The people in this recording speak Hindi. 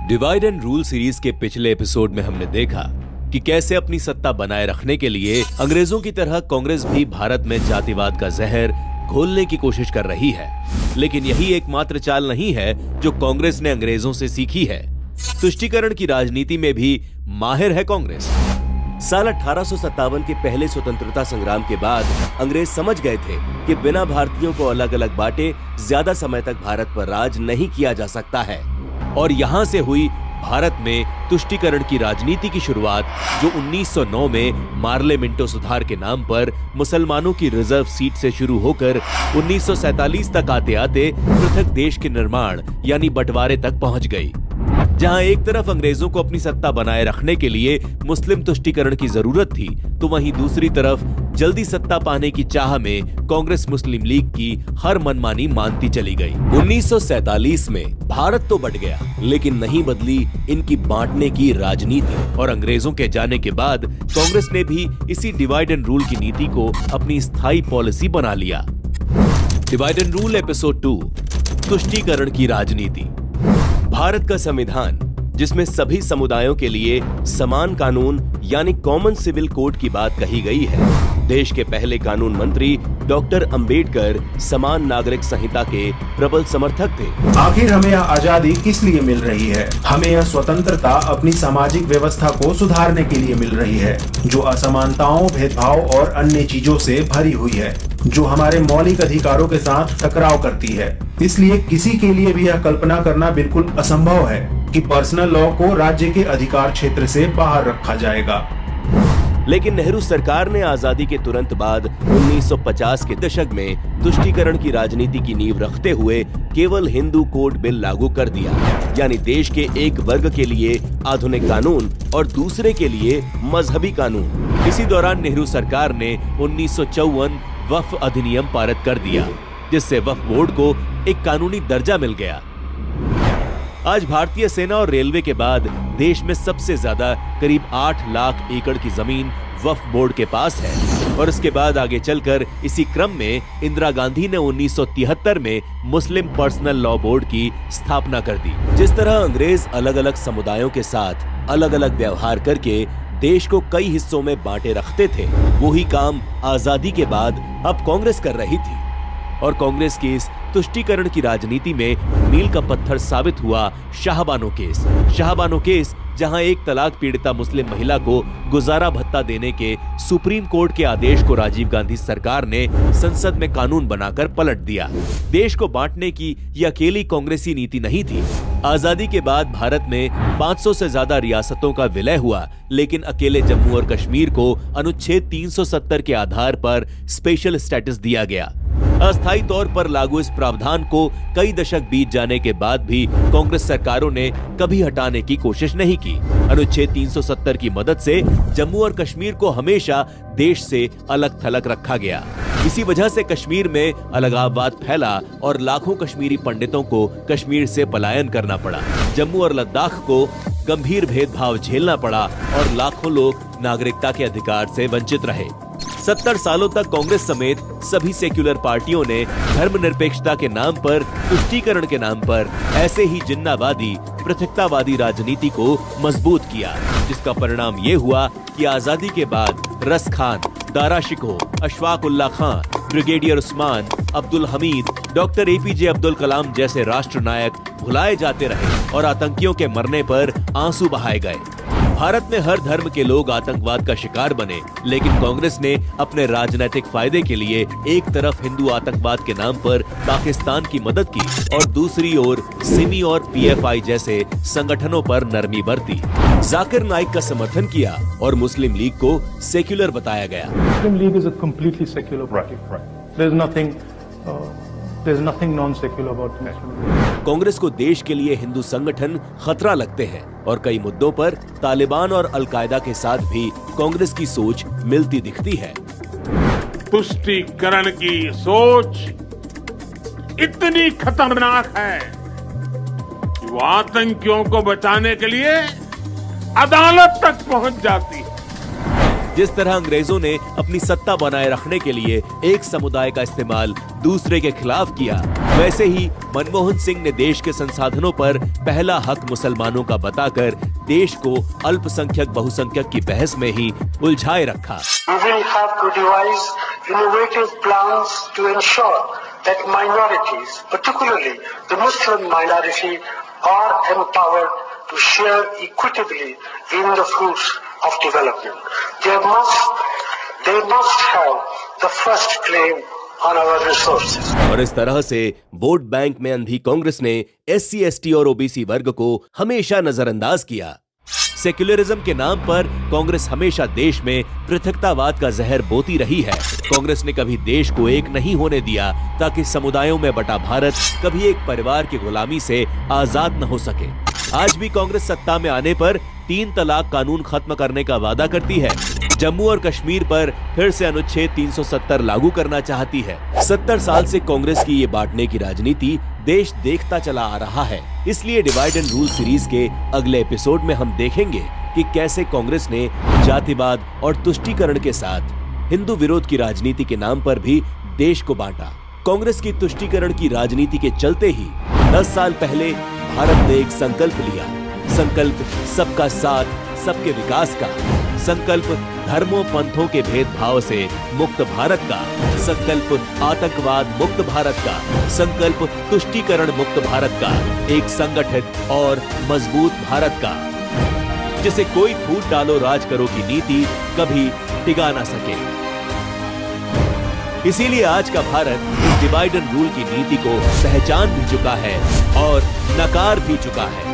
डिवाइड एंड रूल सीरीज के पिछले एपिसोड में हमने देखा कि कैसे अपनी सत्ता बनाए रखने के लिए अंग्रेजों की तरह कांग्रेस भी भारत में जातिवाद का जहर घोलने की कोशिश कर रही है। लेकिन यही एकमात्र चाल नहीं है जो कांग्रेस ने अंग्रेजों से सीखी है। तुष्टीकरण की राजनीति में भी माहिर है कांग्रेस। साल 1857 के पहले स्वतंत्रता संग्राम के बाद अंग्रेज समझ गए थे कि बिना भारतीयों को अलग अलग बांटे ज्यादा समय तक भारत पर राज नहीं किया जा सकता है। और यहां से हुई भारत में तुष्टीकरण की राजनीति की शुरुआत, जो 1909 में मार्ले मिंटो सुधार के नाम पर मुसलमानों की रिजर्व सीट से शुरू होकर 1947 तक आते आते पृथक देश के निर्माण यानी बंटवारे तक पहुंच गई। जहां एक तरफ अंग्रेजों को अपनी सत्ता बनाए रखने के लिए मुस्लिम तुष्टीकरण की जरूरत थी, तो वहीं दूसरी तरफ जल्दी सत्ता पाने की चाह में कांग्रेस मुस्लिम लीग की हर मनमानी मानती चली गई। 1947 में भारत तो बट गया, लेकिन नहीं बदली इनकी बांटने की राजनीति। और अंग्रेजों के जाने के बाद कांग्रेस ने भी इसी डिवाइड एंड रूल की नीति को अपनी स्थायी पॉलिसी बना लिया। डिवाइड एंड रूल एपिसोड 2, तुष्टीकरण की राजनीति। भारत का संविधान, जिसमें सभी समुदायों के लिए समान कानून यानी कॉमन सिविल कोड की बात कही गई है। देश के पहले कानून मंत्री डॉक्टर अंबेडकर समान नागरिक संहिता के प्रबल समर्थक थे। आखिर हमें यह आजादी किस लिए मिल रही है? हमें यह स्वतंत्रता अपनी सामाजिक व्यवस्था को सुधारने के लिए मिल रही है, जो असमानताओं, भेदभाव और अन्य चीजों से भरी हुई है, जो हमारे मौलिक अधिकारों के साथ टकराव करती है। इसलिए किसी के लिए भी यह कल्पना करना बिल्कुल असंभव है कि पर्सनल लॉ को राज्य के अधिकार क्षेत्र से बाहर रखा जाएगा। लेकिन नेहरू सरकार ने आजादी के तुरंत बाद 1950 के दशक में तुष्टीकरण की राजनीति की नींव रखते हुए केवल हिंदू कोड बिल लागू कर दिया, यानी देश के एक वर्ग के लिए आधुनिक कानून और दूसरे के लिए मजहबी कानून। इसी दौरान नेहरू सरकार ने 1954 वक्फ अधिनियम पारित कर दिया, जिससे वक्फ बोर्ड को एक कानूनी दर्जा मिल गया। आज भारतीय सेना और रेलवे के बाद देश में सबसे ज्यादा करीब 8 लाख एकड़ की जमीन वक्फ बोर्ड के पास है। और इसके बाद आगे चलकर इसी क्रम में इंदिरा गांधी ने 1973 में मुस्लिम पर्सनल लॉ बोर्ड की स्थापना कर दी। जिस तरह अंग्रेज अलग अलग समुदायों के साथ अलग अलग व्यवहार करके देश को कई हिस्सों में बांटे रखते थे, वही काम आजादी के बाद अब कांग्रेस कर रही थी। और कांग्रेस की इस तुष्टीकरण की राजनीति में मील का पत्थर साबित हुआ शाहबानो केस। शाहबानो केस, जहां एक तलाक पीड़िता मुस्लिम महिला को गुजारा भत्ता देने के सुप्रीम कोर्ट के आदेश को राजीव गांधी सरकार ने संसद में कानून बनाकर पलट दिया। देश को बांटने की यह अकेली कांग्रेसी नीति नहीं थी। आजादी के बाद भारत में 500 से ज्यादा रियासतों का विलय हुआ, लेकिन अकेले जम्मू और कश्मीर को अनुच्छेद 370 के आधार पर स्पेशल स्टेटस दिया गया। अस्थायी तौर पर लागू इस प्रावधान को कई दशक बीत जाने के बाद भी कांग्रेस सरकारों ने कभी हटाने की कोशिश नहीं की। अनुच्छेद 370 की मदद से जम्मू और कश्मीर को हमेशा देश से अलग थलग रखा गया। इसी वजह से कश्मीर में अलगाववाद फैला और लाखों कश्मीरी पंडितों को कश्मीर से पलायन करना पड़ा। जम्मू और लद्दाख को गंभीर भेदभाव झेलना पड़ा और लाखों लोग नागरिकता के अधिकार से वंचित रहे। 70 सालों तक कांग्रेस समेत सभी सेक्युलर पार्टियों ने धर्मनिरपेक्षता के नाम पर, तुष्टीकरण के नाम पर ऐसे ही जिन्नावादी, पृथकतावादी राजनीति को मजबूत किया, जिसका परिणाम ये हुआ कि आजादी के बाद Ras Khan, Dara Shikoh, Ashfaq Ullah Khan, brigadier Usman, Abdul Hamid, doctor APJ Abdul Kalam जैसे राष्ट्र नायक भुलाए जाते रहे और आतंकियों के मरने पर आंसू बहाए गए। भारत में हर धर्म के लोग आतंकवाद का शिकार बने, लेकिन कांग्रेस ने अपने राजनीतिक फायदे के लिए एक तरफ हिंदू आतंकवाद के नाम पर पाकिस्तान की मदद की और दूसरी ओर सिमी और पीएफआई जैसे संगठनों पर नरमी बरती। जाकिर नाइक का समर्थन किया और मुस्लिम लीग को सेक्युलर बताया गया। Muslim League is a completely secular party. There is nothing non secular about Muslim League. Congress को देश के लिए हिंदू संगठन खतरा लगते हैं और कई मुद्दों पर तालिबान और अलकायदा के साथ भी कांग्रेस की सोच मिलती दिखती है। तुष्टीकरण की सोच इतनी खतरनाक है कि वो आतंकियों को बचाने के लिए अदालत तक पहुंच जाती है। जिस तरह अंग्रेजों ने अपनी सत्ता बनाए रखने के लिए एक समुदाय का इस्तेमाल दूसरे के खिलाफ किया, वैसे ही मनमोहन सिंह ने देश के संसाधनों पर पहला हक मुसलमानों का बताकर देश को अल्पसंख्यक बहुसंख्यक की बहस में ही उलझाए रखा। We will have to devise innovative plans to ensure that minorities, particularly the Muslim minority, are empowered to share equitably in the fruits of development. They must have the first claim on our resources. और इस तरह से वोट बैंक में अंधी कांग्रेस ने SC, ST और OBC वर्ग को हमेशा नजरअंदाज किया। सेक्युलरिज्म के नाम पर कांग्रेस हमेशा देश में पृथकतावाद का जहर बोती रही है। कांग्रेस ने कभी देश को एक नहीं होने दिया ताकि समुदायों में बटा भारत कभी एक परिवार की गुलामी से आजाद न हो सके। आज भी कांग्रेस सत्ता में आने पर 3 तलाक कानून खत्म करने का वादा करती है। जम्मू और कश्मीर पर फिर से अनुच्छेद 370 लागू करना चाहती है। 70 साल से कांग्रेस की ये बांटने की राजनीति देश देखता चला आ रहा है। इसलिए डिवाइड एंड रूल सीरीज के अगले एपिसोड में हम देखेंगे कि कैसे कांग्रेस ने जातिवाद और तुष्टीकरण के साथ हिंदू विरोध की राजनीति के नाम पर भी देश को बांटा। कांग्रेस की तुष्टीकरण की राजनीति के चलते ही 10 साल पहले भारत ने एक संकल्प लिया। संकल्प सबका साथ, सबके विकास का। संकल्प धर्मों पंथों के भेदभाव से मुक्त भारत का। संकल्प आतंकवाद मुक्त भारत का। संकल्प तुष्टीकरण मुक्त भारत का। एक संगठित और मजबूत भारत का, जिसे कोई फूट डालो राज करो की नीति कभी टिका ना सके। इसीलिए आज का भारत इस डिवाइड एंड रूल की नीति को पहचान भी चुका है और नकार भी चुका है।